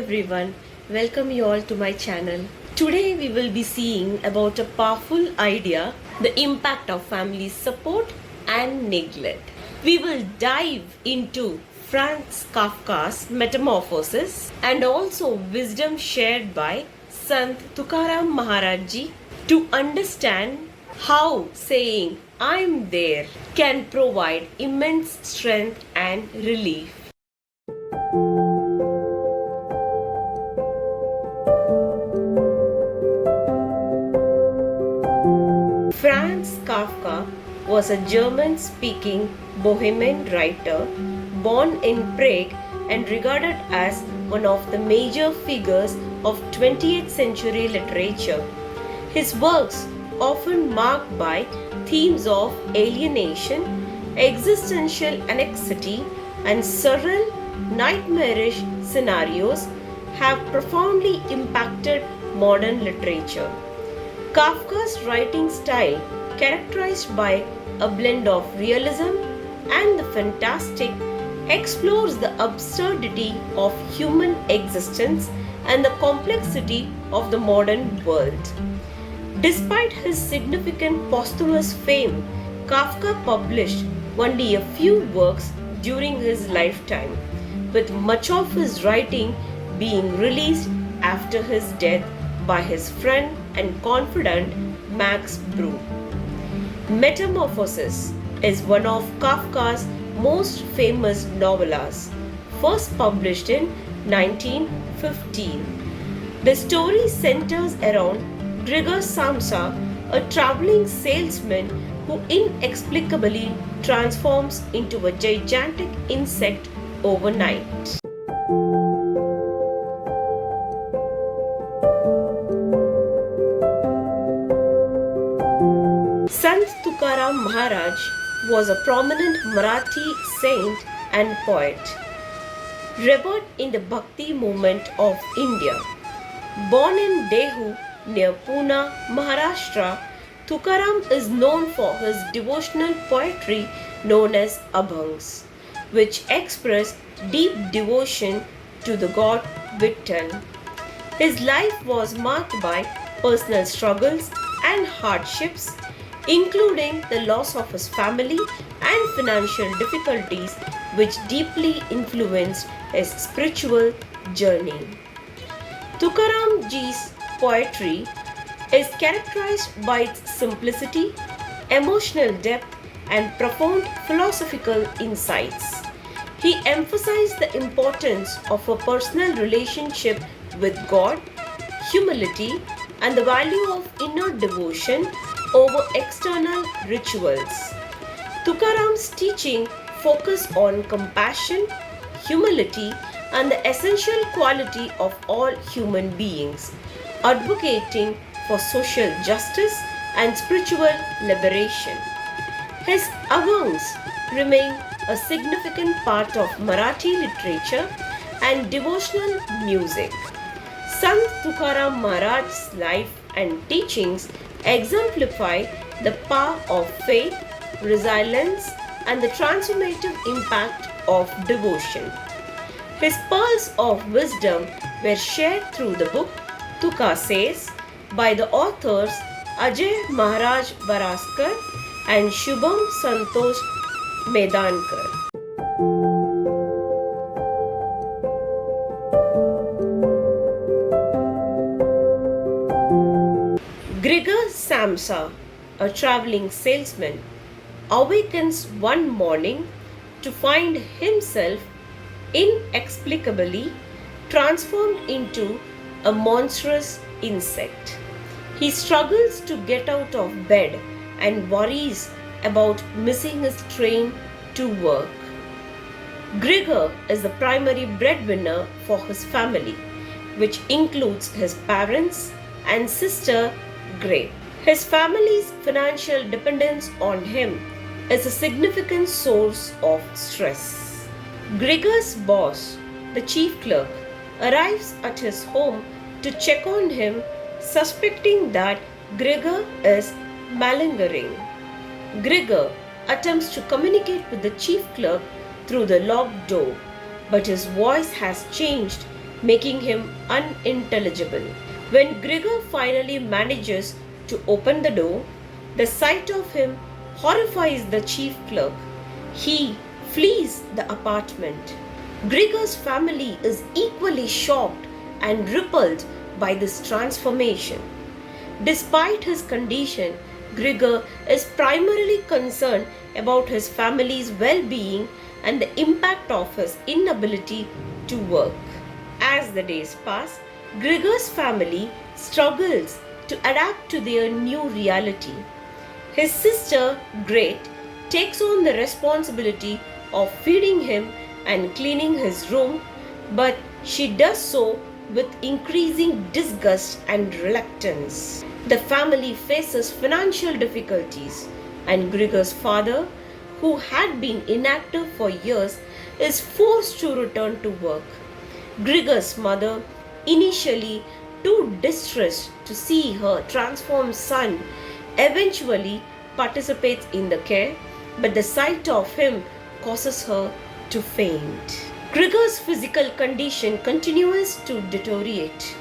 everyone, welcome you all to my channel. Today we will be seeing about a powerful idea, the impact of family support and neglect. We will dive into Franz Kafka's Metamorphosis and also wisdom shared by Sant Tukaram Maharaj to understand how saying "I'm there" can provide immense strength and relief. Franz Kafka was a German-speaking Bohemian writer born in Prague and regarded as one of the major figures of 20th century literature. His works, often marked by themes of alienation, existential anxiety, and surreal, nightmarish scenarios, have profoundly impacted modern literature. Kafka's writing style, characterized by a blend of realism and the fantastic, explores the absurdity of human existence and the complexity of the modern world. Despite his significant posthumous fame, Kafka published only a few works during his lifetime, with much of his writing being released after his death by his friend and confidant Max Breuer. Metamorphosis is one of Kafka's most famous novellas, first published in 1915. The story centers around Gregor Samsa, a traveling salesman who inexplicably transforms into a gigantic insect overnight. Sant Tukaram Maharaj was a prominent Marathi saint and poet, revered in the Bhakti movement of India. Born in Dehu near Pune, Maharashtra, Tukaram is known for his devotional poetry known as abhangs, which express deep devotion to the god Vittal. His life was marked by personal struggles and hardships, including the loss of his family and financial difficulties, which deeply influenced his spiritual journey. Tukaram Ji's poetry is characterized by its simplicity, emotional depth, and profound philosophical insights. He emphasized the importance of a personal relationship with God, humility, and the value of inner devotion over external rituals. Tukaram's teaching focused on compassion, humility, and the essential quality of all human beings, advocating for social justice and spiritual liberation. His abhangs remain a significant part of Marathi literature and devotional music. Sant Tukaram Maharaj's life and teachings exemplify the power of faith, resilience, and the transformative impact of devotion. His pearls of wisdom were shared through the book Tuka Says by the authors Ajay Maharaj Baraskar and Shubham Santosh Medankar. Gregor Samsa, a traveling salesman, awakens one morning to find himself inexplicably transformed into a monstrous insect. He struggles to get out of bed and worries about missing his train to work. Gregor is the primary breadwinner for his family, which includes his parents and sister Grey. His family's financial dependence on him is a significant source of stress. Gregor's boss, the chief clerk, arrives at his home to check on him, suspecting that Gregor is malingering. Gregor attempts to communicate with the chief clerk through the locked door, but his voice has changed making him unintelligible. When Gregor finally manages to open the door, the sight of him horrifies the chief clerk. He flees the apartment. Gregor's family is equally shocked and repelled by this transformation. Despite his condition, Gregor is primarily concerned about his family's well-being and the impact of his inability to work. As the days pass, Gregor's family struggles to adapt to their new reality. His sister, Great, takes on the responsibility of feeding him and cleaning his room, but she does so with increasing disgust and reluctance. The family faces financial difficulties, and Gregor's father, who had been inactive for years, is forced to return to work. Gregor's mother, initially too distressed to see her transformed son, eventually participates in the care, but the sight of him causes her to faint. Gregor's physical condition continues to deteriorate,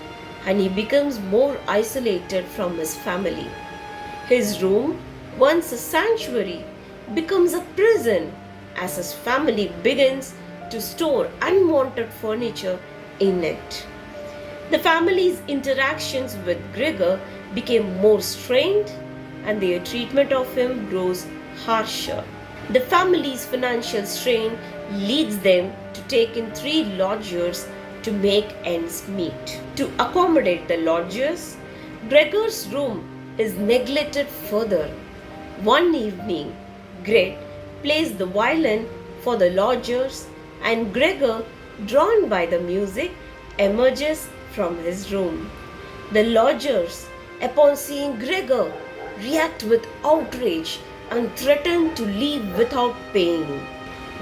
and he becomes more isolated from his family. His room, once a sanctuary, becomes a prison as his family begins to store unwanted furniture in it. The family's interactions with Gregor became more strained, and their treatment of him grows harsher. The family's financial strain leads them to take in 3 lodgers to make ends meet. To accommodate the lodgers, Gregor's room is neglected further. One evening, Greg plays the violin for the lodgers, and Gregor, drawn by the music, emerges from his room. The lodgers, upon seeing Gregor, react with outrage and threaten to leave without paying.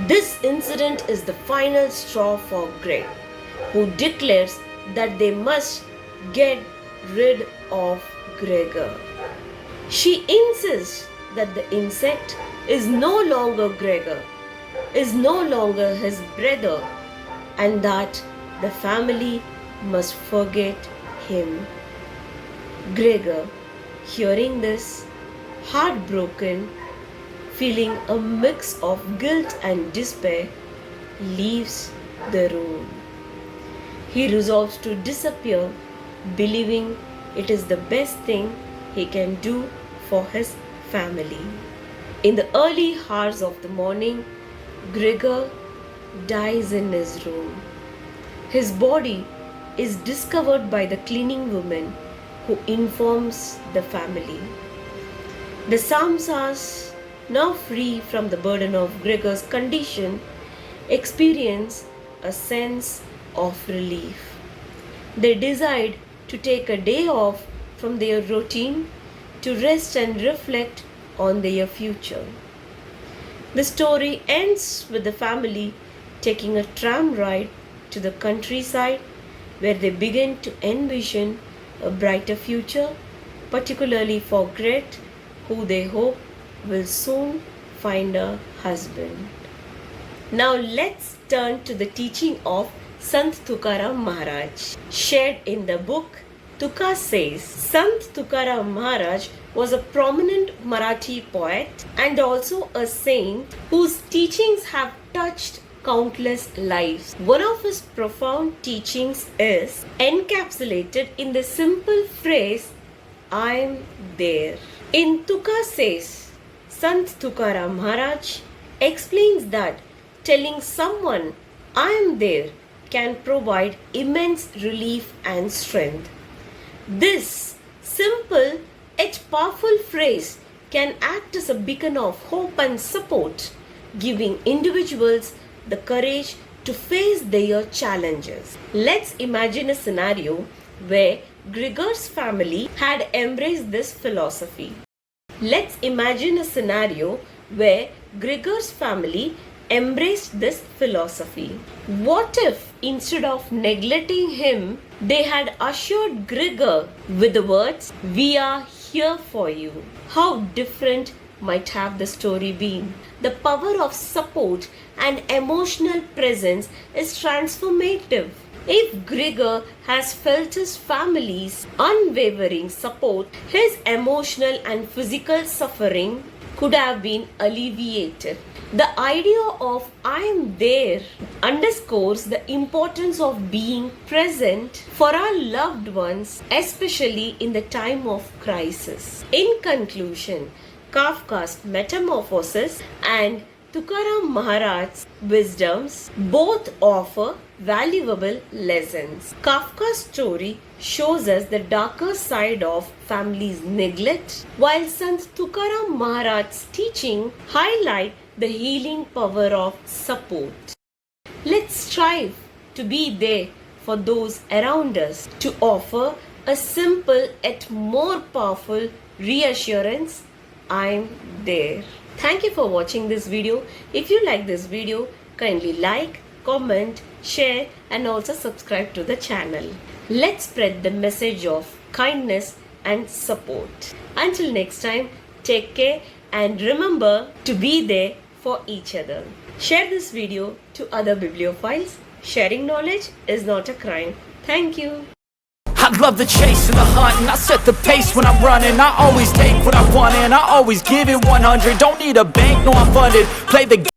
This incident is the final straw for Greg, who declares that they must get rid of Gregor. She insists that the insect is no longer Gregor, is no longer his brother, and that the family must forget him. Gregor, hearing this, heartbroken, feeling a mix of guilt and despair, leaves the room. He resolves to disappear, believing it is the best thing he can do for his family. In the early hours of the morning, Gregor dies in his room. His body is discovered by the cleaning woman, who informs the family. The Samsas, now free from the burden of Gregor's condition, experience a sense of relief. They decide to take a day off from their routine to rest and reflect on their future. The story ends with the family taking a tram ride to the countryside, where they begin to envision a brighter future, particularly for Gret, who they hope will soon find a husband. Now let's turn to the teaching of Sant Tukaram Maharaj, shared in the book Tuka Says. Sant Tukaram Maharaj was a prominent Marathi poet and also a saint whose teachings have touched countless lives. One of his profound teachings is encapsulated in the simple phrase, "I'm there." In Tuka Says, Sant Tukaram Maharaj explains that telling someone "I am there" can provide immense relief and strength. This simple yet powerful phrase can act as a beacon of hope and support, giving individuals the courage to face their challenges. Let's imagine a scenario where Gregor's family had embraced this philosophy. Let's imagine a scenario where Gregor's family embraced this philosophy. What if instead of neglecting him, they had assured Gregor with the words, "We are here for you"? How different might have the story been? The power of support and emotional presence is transformative. If Gregor has felt his family's unwavering support, his emotional and physical suffering could have been alleviated. The idea of I am there underscores the importance of being present for our loved ones, especially in the time of crisis. In conclusion, Kafka's Metamorphosis and Tukaram Maharaj's wisdoms both offer valuable lessons. Kafka's story shows us the darker side of family's neglect, while Sant Tukaram Maharaj's teaching highlight the healing power of support. Let's strive to be there for those around us, to offer a simple yet more powerful reassurance, I'm there. Thank you for watching this video. If you like this video, kindly like, comment, share and also subscribe to the channel. Let's spread the message of kindness and support. Until next time, take care and remember to be there for each other. Share this video to other bibliophiles. Sharing knowledge is not a crime. Thank you. I love the chase and the hunt, and I set the pace when I'm running. I always take what I want and I always give it 100. Don't need a bank, no I'm funded. Play the